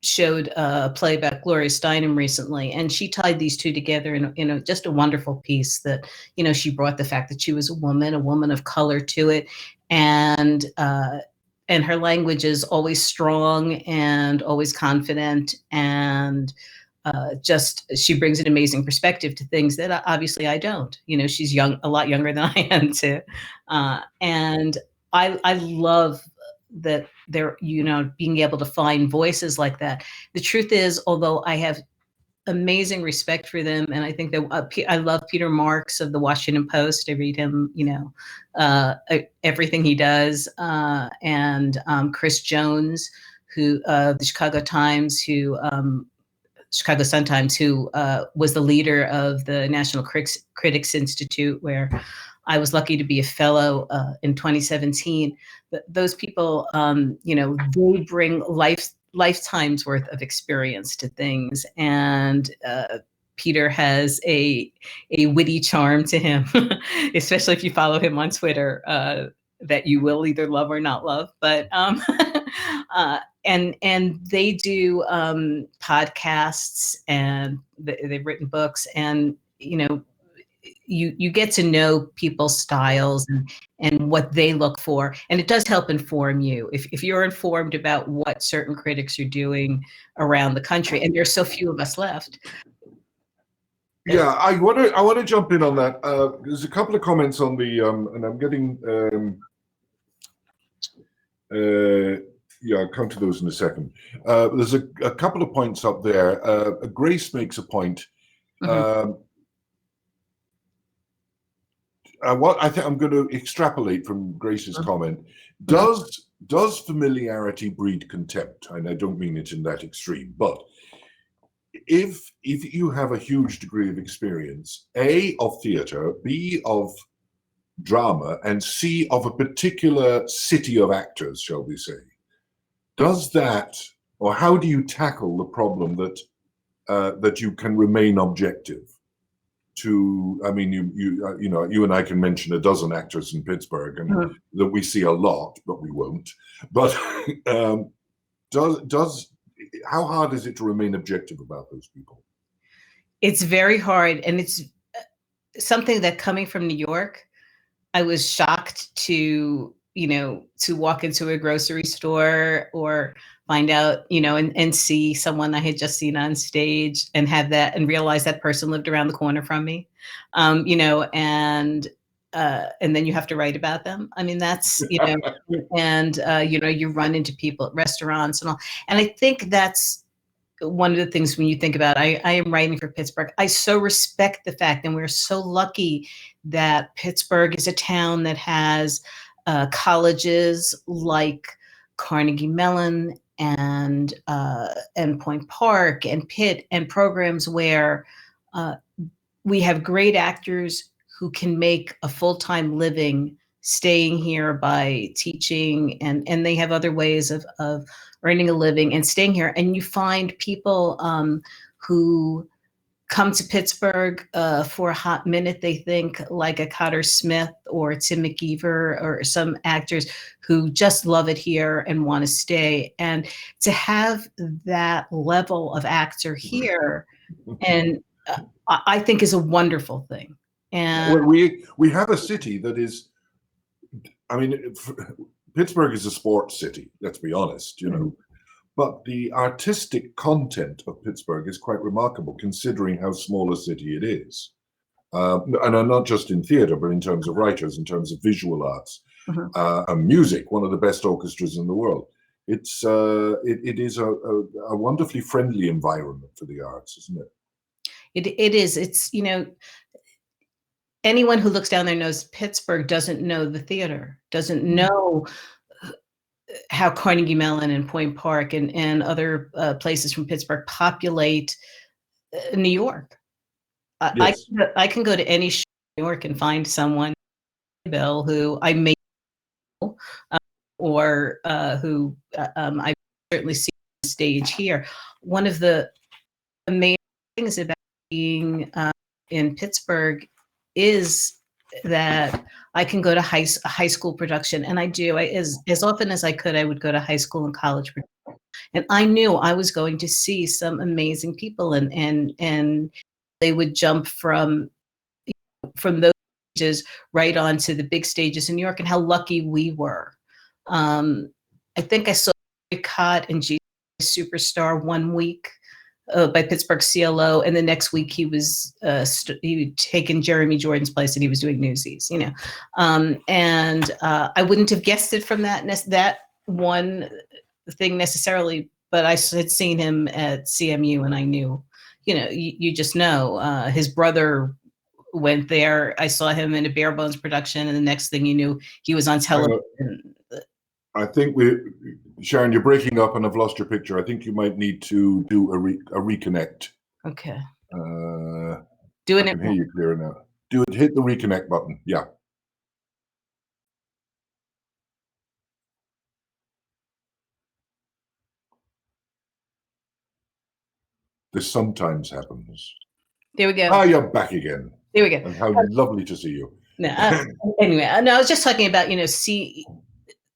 showed a play about Gloria Steinem recently, and she tied these two together in just a wonderful piece that, she brought the fact that she was a woman of color to it, and her language is always strong and always confident, and she brings an amazing perspective to things that obviously I don't. She's a lot younger than I am too, and I love that they're being able to find voices like that. The truth is, although I have amazing respect for them, and I think that I love Peter Marks of the Washington Post. I read him, everything he does, and Chris Jones, who the Chicago Sun-Times, who was the leader of the National Critics Institute, where I was lucky to be a fellow in 2017. Those people, they bring lifetimes worth of experience to things, and Peter has a witty charm to him, especially if you follow him on Twitter, that you will either love or not love. But and they do podcasts, and they've written books, and you get to know people's styles and what they look for, and it does help inform you if you're informed about what certain critics are doing around the country, and there's so few of us left. Yeah, I want to jump in on that. There's a couple of comments on the and I'm getting I'll come to those in a second. There's a couple of points up there. Grace makes a point. I think I'm going to extrapolate from Grace's comment. Does familiarity breed contempt? And I don't mean it in that extreme, but if you have a huge degree of experience, A, of theater, B, of drama, and C, of a particular city of actors, shall we say, does that, or how do you tackle the problem that you can remain objective? I mean, you and I can mention a dozen actors in Pittsburgh, and that we see a lot, but we won't. But how hard is it to remain objective about those people? It's very hard, and it's something that, coming from New York, I was shocked to walk into a grocery store or find out, and see someone I had just seen on stage and have that, and realize that person lived around the corner from me, and then you have to write about them. I mean, that's, and, you run into people at restaurants and all. And I think that's one of the things when you think about, I am writing for Pittsburgh. I so respect the fact, and we're so lucky that Pittsburgh is a town that has colleges like Carnegie Mellon and Point Park and Pitt, and programs where we have great actors who can make a full-time living staying here by teaching, and they have other ways of earning a living and staying here. And you find people who come to Pittsburgh for a hot minute. They think like a Cotter Smith or Tim McGeever or some actors who just love it here and want to stay. And to have that level of actor here, and I think is a wonderful thing. And well, we have a city that is, I mean, Pittsburgh is a sports city, let's be honest, you know. But the artistic content of Pittsburgh is quite remarkable, considering how small a city it is. And not just in theater, but in terms of writers, in terms of visual arts, and music, one of the best orchestras in the world. It is a wonderfully friendly environment for the arts, isn't it? It is. It's, you know, anyone who looks down there knows Pittsburgh doesn't know the theater, doesn't know how Carnegie Mellon and Point Park and other places from Pittsburgh populate New York. Yes. I can go to any show in New York and find someone, Bill, who I may know, or who I've certainly seen on stage here. One of the amazing things about being in Pittsburgh is that I can go to high school production, and I do. As often as I could, I would go to high school and college production, and I knew I was going to see some amazing people, and they would jump from those stages right onto the big stages in New York, and how lucky we were. I think I saw Cott and Jesus Superstar one week by Pittsburgh CLO, and the next week he was he'd taken Jeremy Jordan's place, and he was doing Newsies, you know. And I wouldn't have guessed it from that one thing necessarily, but I had seen him at CMU, and I knew, you know, you just know. His brother went there. I saw him in a Bare Bones production, and the next thing you knew, he was on television. I think Sharon, you're breaking up, and I've lost your picture. I think you might need to do a reconnect. Okay. Doing it. I can hear you clearer now. Hit the reconnect button. Yeah. This sometimes happens. There we go. Ah, you're back again. There we go. And how lovely to see you. No, anyway, no, I was just talking about, you know,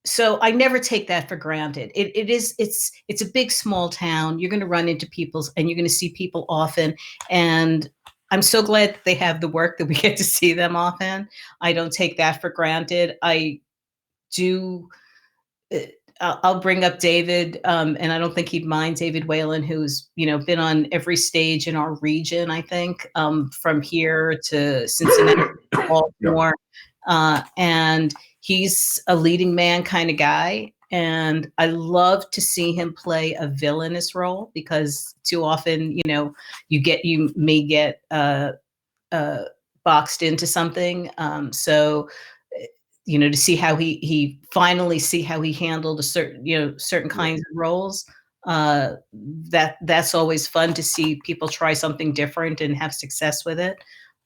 so I never take that for granted. It's a big, small town. You're going to run into people, and you're going to see people often. And I'm so glad that they have the work that we get to see them often. I don't take that for granted. I do. I'll bring up David, and I don't think he'd mind, David Whalen, who's, you know, been on every stage in our region, I think, from here to Cincinnati, Baltimore. And he's a leading man kind of guy. And I love to see him play a villainous role, because too often, you know, you may get boxed into something. So, you know, to see how he finally see how he handled certain kinds of roles. That's always fun to see people try something different and have success with it.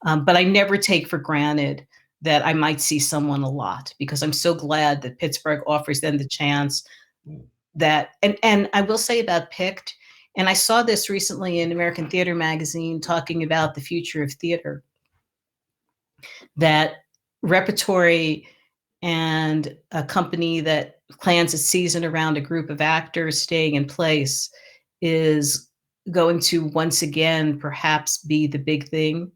But I never take for granted that I might see someone a lot, because I'm so glad that Pittsburgh offers them the chance that, and I will say about Picked, and I saw this recently in American Theater Magazine talking about the future of theater, that repertory and a company that plans a season around a group of actors staying in place is going to once again perhaps be the big thing.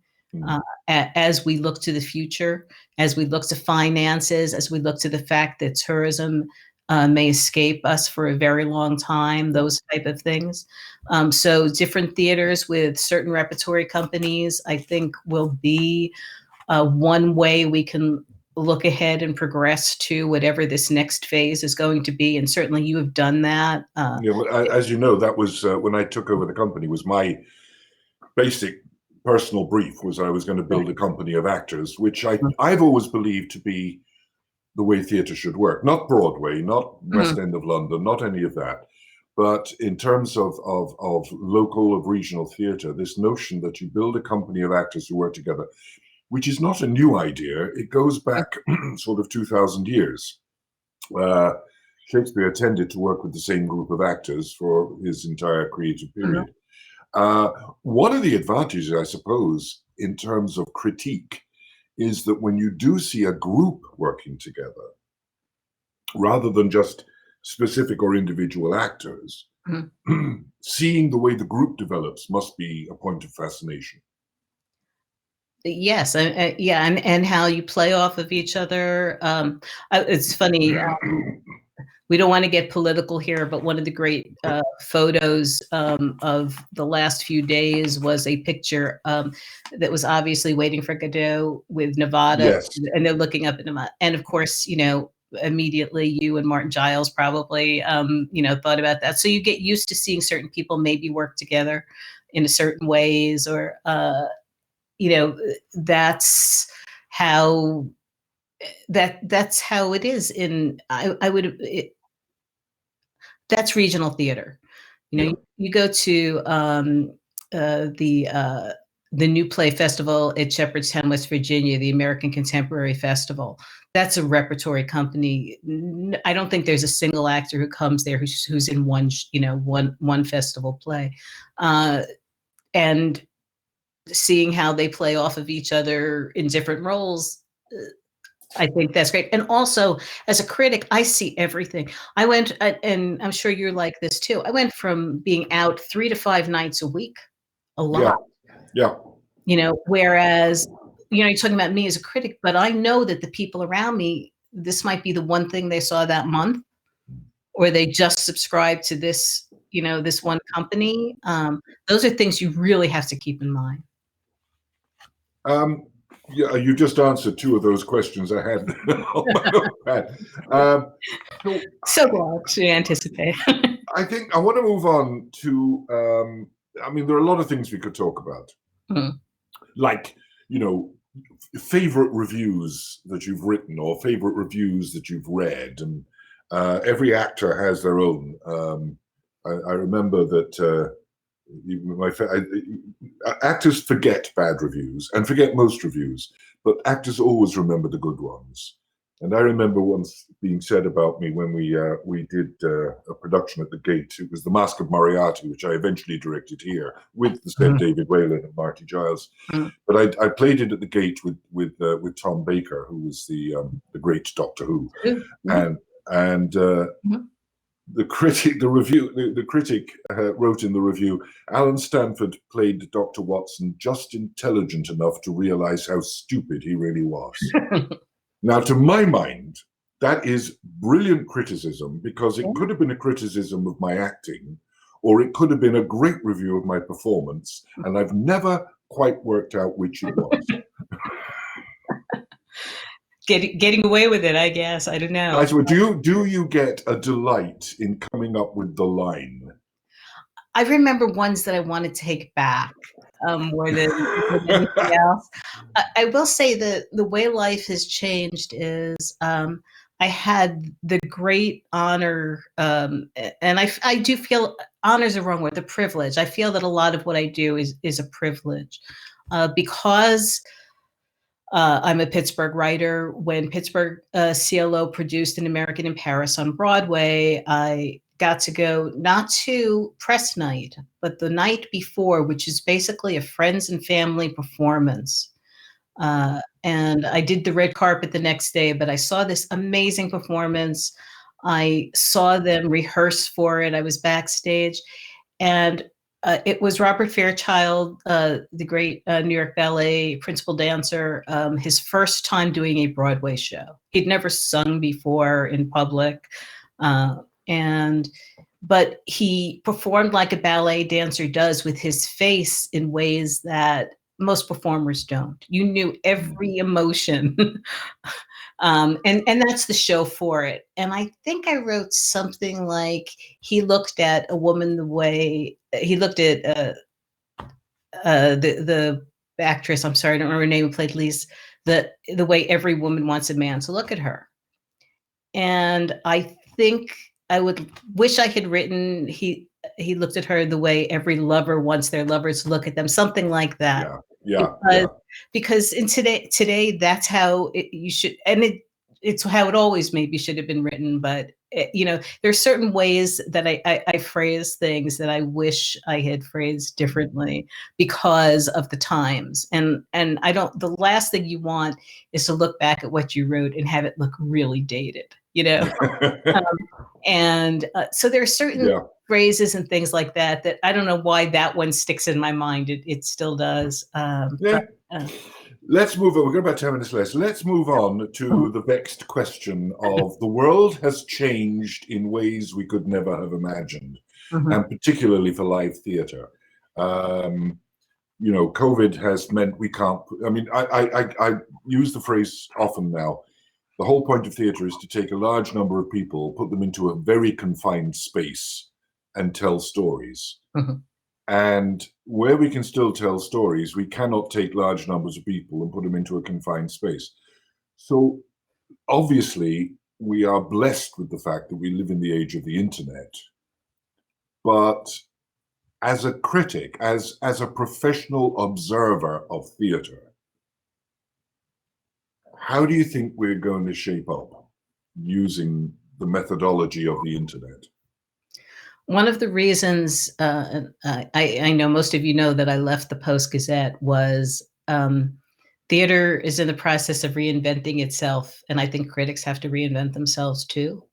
As we look to the future, as we look to finances, as we look to the fact that tourism may escape us for a very long time, those type of things. So different theaters with certain repertory companies, I think, will be one way we can look ahead and progress to whatever this next phase is going to be. And certainly you have done that. As you know, that was when I took over the company, was my basic personal brief, was I was going to build a company of actors, which I've always believed to be the way theatre should work. Not Broadway, not West End of London, not any of that. But in terms of local, of regional theatre, this notion that you build a company of actors who work together. which is not a new idea. It goes back sort of 2,000 years. Shakespeare tended to work with the same group of actors for his entire creative period. One of the advantages, I suppose, in terms of critique, is that when you do see a group working together, rather than just specific or individual actors, seeing the way the group develops must be a point of fascination. Yes, yeah, and how you play off of each other. It's funny. We don't want to get political here, but one of the great photos of the last few days was a picture that was obviously Waiting for Godot with Nevada, Yes. and they're looking up at Nevada. And of course, you know, immediately you and Martin Giles probably, you know, thought about that. So you get used to seeing certain people maybe work together in certain ways, or, you know, that's how it is in, that's regional theater. You know, you go to the New Play Festival at Shepherdstown, West Virginia, the American Contemporary Festival. That's a repertory company. I don't think there's a single actor who comes there who's in one, you know, one festival play, and seeing how they play off of each other in different roles. I think that's great. And also, as a critic, I see everything. I went, and I'm sure you're like this too, I went from being out 3 to 5 nights a week, a lot. Yeah. You know, whereas, you know, you're talking about me as a critic, but I know that the people around me, this might be the one thing they saw that month, or they just subscribed to this, you know, this one company. Those are things you really have to keep in mind. Yeah, you just answered 2 of those questions I had on my notepad. So glad to anticipate. I think I want to move on to, I mean, there are a lot of things we could talk about. Like, you know, favorite reviews that you've written or favorite reviews that you've read. And every actor has their own. I remember that actors forget bad reviews and forget most reviews, but actors always remember the good ones. And I remember once being said about me when we did a production at the Gate. It was The Mask of Moriarty, which I eventually directed here with the said David Whalen and Marty Giles. But I played it at the Gate with Tom Baker, who was the great Doctor Who, and the critic wrote in the review, Alan Stanford played Dr. Watson just intelligent enough to realize how stupid he really was. Now, to my mind, that is brilliant criticism, because it could have been a criticism of my acting, or it could have been a great review of my performance, and I've never quite worked out which it was. Getting away with it, I guess. I don't know. Do you get a delight in coming up with the line? I remember ones that I wanted to take back more than anything else. I will say that the way life has changed is I had the great honor, and I do feel honor is the wrong word, the privilege. I feel that a lot of what I do is a privilege because I'm a Pittsburgh writer. When Pittsburgh CLO produced An American in Paris on Broadway, I got to go not to press night, but the night before, which is basically a friends and family performance. And I did the red carpet the next day, but I saw this amazing performance. I saw them rehearse for it. I was backstage, and it was Robert Fairchild, the great New York Ballet principal dancer, his first time doing a Broadway show. He'd never sung before in public. But he performed like a ballet dancer does, with his face in ways that most performers don't. You knew every emotion. And that's the show for it. And I think I wrote something like, he looked at a woman the way he looked at the actress, I'm sorry, I don't remember her name, who played Lise, the way every woman wants a man to look at her. And I think I would wish I had written, he looked at her the way every lover wants their lovers to look at them, something like that. Yeah, because yeah, because in today that's how you should, and it's how it always maybe should have been written. But there's certain ways that I phrase things that I wish I had phrased differently because of the times. And I don't. The last thing you want is to look back at what you wrote and have it look really dated. And so there are certain yeah. phrases and things like that I don't know why that one sticks in my mind. It still does. Yeah. But, Let's move on. We've got about 10 minutes left. Let's move on to the vexed question of the world has changed in ways we could never have imagined, and particularly for live theatre. COVID has meant we can't. I mean, I use the phrase often now. The whole point of theatre is to take a large number of people, put them into a very confined space, and tell stories. And where we can still tell stories, we cannot take large numbers of people and put them into a confined space. So obviously, we are blessed with the fact that we live in the age of the internet. But as a critic, as a professional observer of theatre, how do you think we're going to shape up using the methodology of the internet? one of the reasons I know most of you know that I left the Post-Gazette was theater is in the process of reinventing itself, and I think critics have to reinvent themselves too,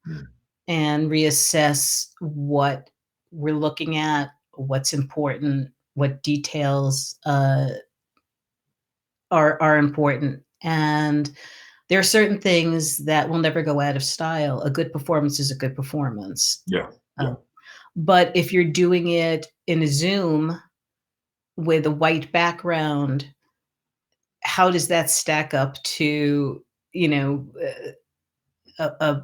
and reassess what we're looking at, what's important, what details are important. And there are certain things that will never go out of style. A good performance is a good performance. Yeah. But if you're doing it in a Zoom with a white background, how does that stack up to, a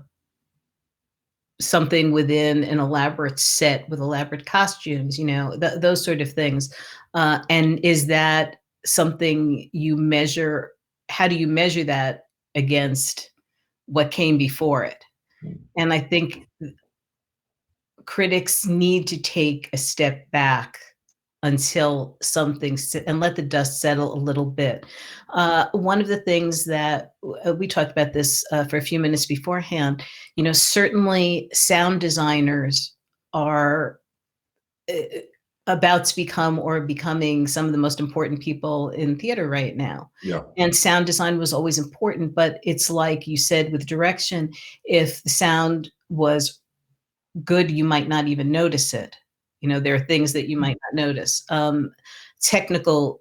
something within an elaborate set with elaborate costumes, those sort of things. And is that something you measure? How do you measure that against what came before it? And I think critics need to take a step back until something and let the dust settle a little bit. One of the things that we talked about this for a few minutes beforehand, certainly sound designers are about to become or becoming some of the most important people in theater right now. Yeah. And sound design was always important, but it's like you said with direction, if the sound was good, you might not even notice it. There are things that you might not notice. Technical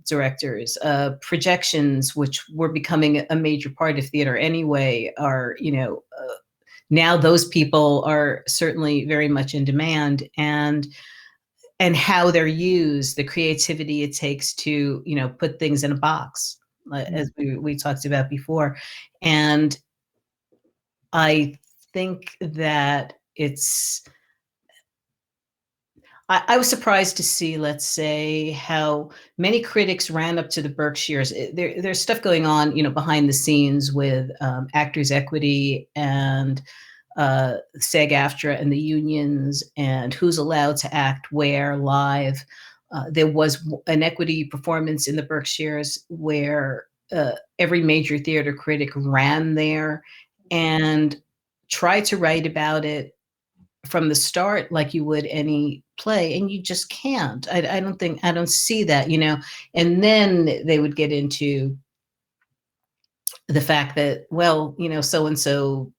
directors, projections, which were becoming a major part of theater anyway, are, now those people are certainly very much in demand, and how they're used, the creativity it takes to, put things in a box, as we talked about before. And I think that I was surprised to see, let's say, how many critics ran up to the Berkshires. There's stuff going on, behind the scenes with Actors Equity and SAG-AFTRA and the unions, and who's allowed to act where live. There was an equity performance in the Berkshires where every major theater critic ran there and tried to write about it from the start like you would any play, and you just can't. I don't see that, and then they would get into the fact that, well, so and so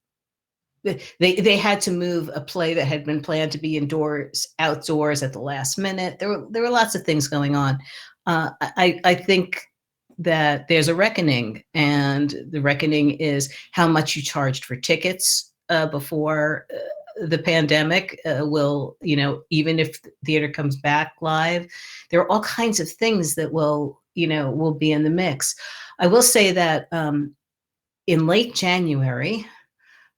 they had to move a play that had been planned to be outdoors at the last minute. There were lots of things going on. I think that there's a reckoning, and the reckoning is how much you charged for tickets before the pandemic. Will, even if theater comes back live, there are all kinds of things that will be in the mix. I will say that in late January,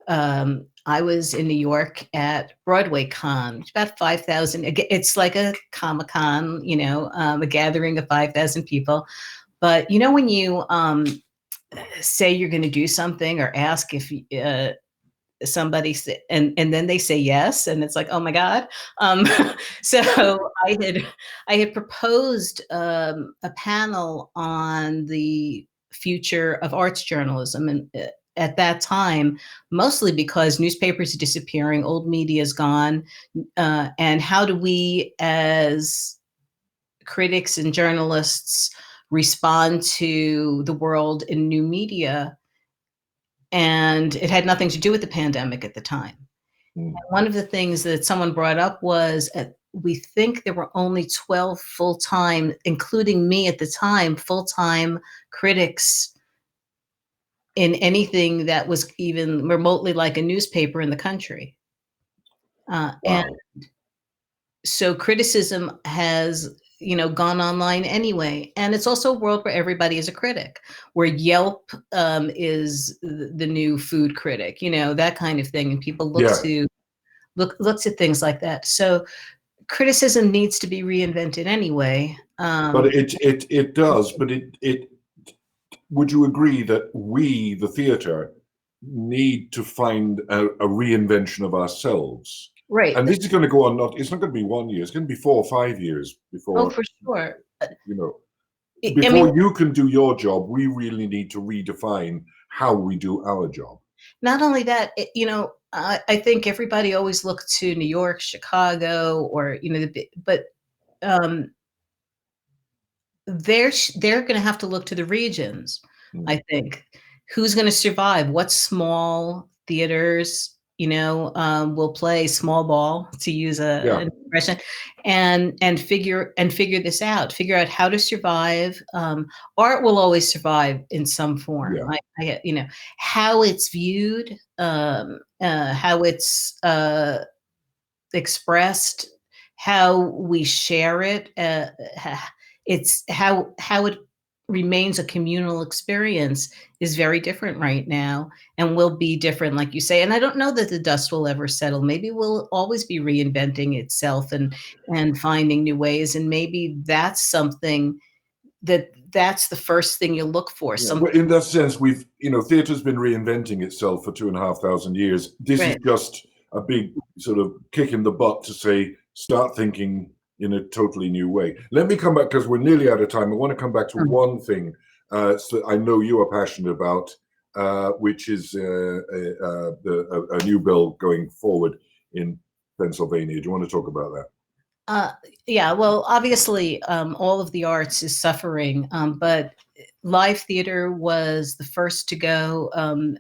I was in New York at Broadway Con, about 5,000. It's like a Comic-Con, a gathering of 5,000 people. But when you say you're going to do something or ask if somebody and then they say yes, and it's like, oh my God. So I had proposed a panel on the future of arts journalism, and at that time, mostly because newspapers are disappearing, old media is gone, and how do we as critics and journalists respond to the world in new media? And it had nothing to do with the pandemic at the time. One of the things that someone brought up was we think there were only 12 full-time, including me at the time, full-time critics in anything that was even remotely like a newspaper in the country. Wow. And so criticism has, gone online anyway. And it's also a world where everybody is a critic, where Yelp is the new food critic, that kind of thing. And people looks at things like that. So criticism needs to be reinvented anyway. But it does. But it would you agree that we, the theatre, need to find a reinvention of ourselves? Right. And this is going to go on. It's not going to be 1 year. It's going to be 4 or 5 years before. Oh, for sure. Before you can do your job, we really need to redefine how we do our job. Not only that, I think everybody always looked to New York, Chicago, or but they're going to have to look to the regions. I think who's going to survive? What small theaters will play small ball, to use an expression, and figure this out. Figure out how to survive. Art will always survive in some form. How it's viewed, how it's expressed, how we share it. It's how it remains a communal experience is very different right now, and will be different, like you say. And I don't know that the dust will ever settle. Maybe we'll always be reinventing itself and finding new ways. And maybe that's something that's the first thing you look for. Well, in that sense, theatre's been reinventing itself for 2,500 years. This is just a big sort of kick in the butt to say, start thinking in a totally new way. Let me come back, because we're nearly out of time. I want to come back to one thing so I know you are passionate about, which is a new bill going forward in Pennsylvania. Do you want to talk about that? Yeah, well, obviously, all of the arts is suffering, but live theater was the first to go,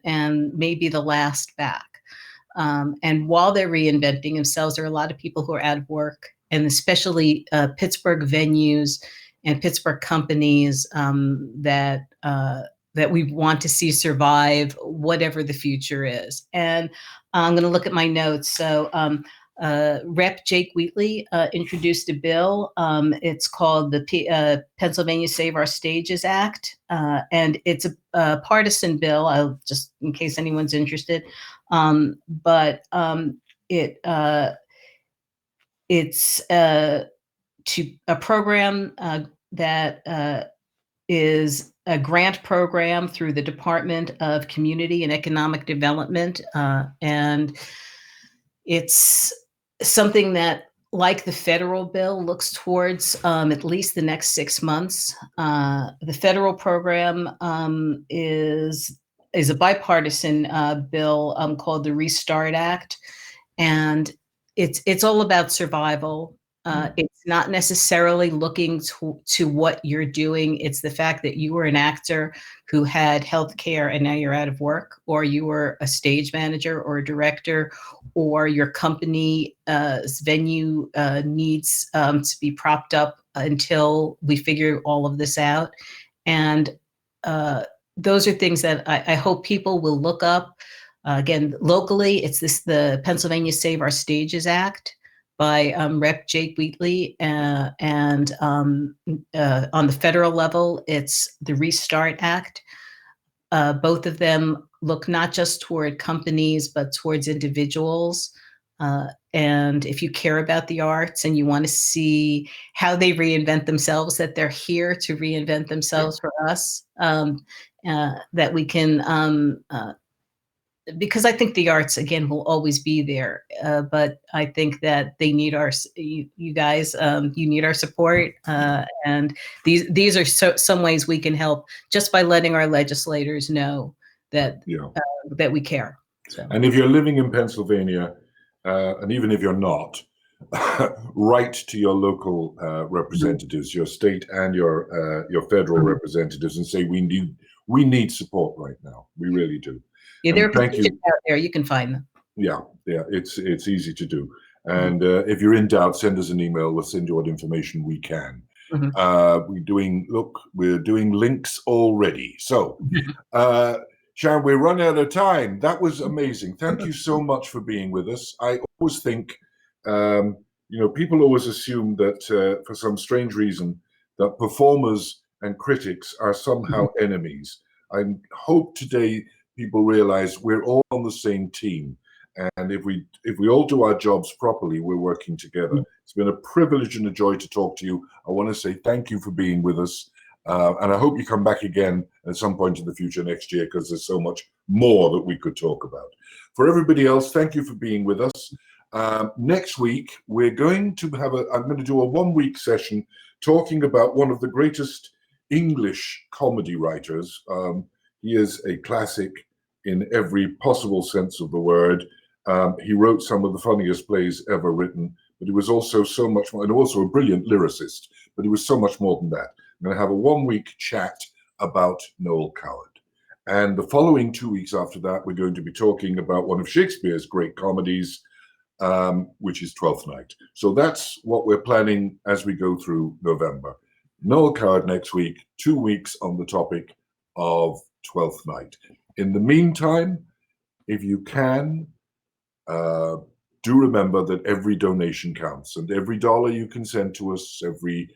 and maybe the last back. And while they're reinventing themselves, there are a lot of people who are out of work, and especially Pittsburgh venues and Pittsburgh companies that we want to see survive, whatever the future is. And I'm going to look at my notes. So Rep. Jake Wheatley introduced a bill. It's called the Pennsylvania Save Our Stages Act, and it's a partisan bill. I'll just, in case anyone's interested, but it's to a program that is a grant program through the Department of Community and Economic Development, and it's something that, like the federal bill, looks towards at least the next 6 months. The federal program is a bipartisan bill called the Restart Act, and it's all about survival. It's not necessarily looking to what you're doing. It's the fact that you were an actor who had health care and now you're out of work, or you were a stage manager or a director, or your company's venue needs to be propped up until we figure all of this out. And those are things that I hope people will look up. Again, locally, it's the Pennsylvania Save Our Stages Act by Rep. Jake Wheatley, and on the federal level, it's the Restart Act. Both of them look not just toward companies, but towards individuals. And if you care about the arts and you want to see how they reinvent themselves, that they're here to reinvent themselves for us, that we can because I think the arts, again, will always be there. But I think that they need you guys, you need our support. And these are some ways we can help just by letting our legislators know that, that we care. So. And if you're living in Pennsylvania, and even if you're not, write to your local representatives, your state and your federal representatives, and say we need support right now. We really do. Yeah, there are petitions out there. You can find them. Yeah, it's easy to do. And if you're in doubt, send us an email. We'll send you what information we can. We're doing links already. So, Sharon, we're running out of time. That was amazing. Thank you so much for being with us. I always think, people always assume that for some strange reason that performers and critics are somehow enemies. I hope today people realize we're all on the same team. And if we all do our jobs properly, we're working together. It's been a privilege and a joy to talk to you. I want to say thank you for being with us. And I hope you come back again at some point in the future next year, because there's so much more that we could talk about. For everybody else, thank you for being with us. Next week, I'm going to do a 1-week session talking about one of the greatest English comedy writers. He is a classic in every possible sense of the word. He wrote some of the funniest plays ever written, but he was also so much more, and also a brilliant lyricist, but he was so much more than that. I'm going to have a 1-week chat about Noel Coward. And the following 2 weeks after that, we're going to be talking about one of Shakespeare's great comedies, which is Twelfth Night. So that's what we're planning as we go through November. Noel Coward next week, 2 weeks on the topic of Twelfth Night. In the meantime, if you can, do remember that every donation counts, and every dollar you can send to us, every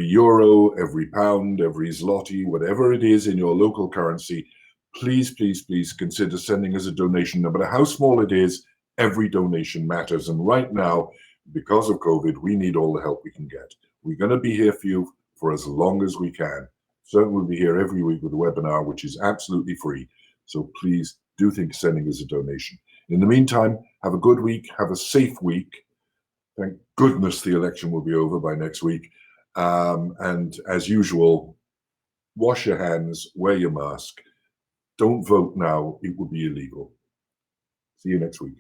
euro, every pound, every zloty, whatever it is in your local currency, please, please, please consider sending us a donation. No matter how small it is, every donation matters. And right now, because of COVID, we need all the help we can get. We're going to be here for you for as long as we can. Certainly we'll be here every week with a webinar, which is absolutely free. So please do think of sending us a donation. In the meantime, have a good week. Have a safe week. Thank goodness the election will be over by next week. And as usual, wash your hands, wear your mask. Don't vote now. It will be illegal. See you next week.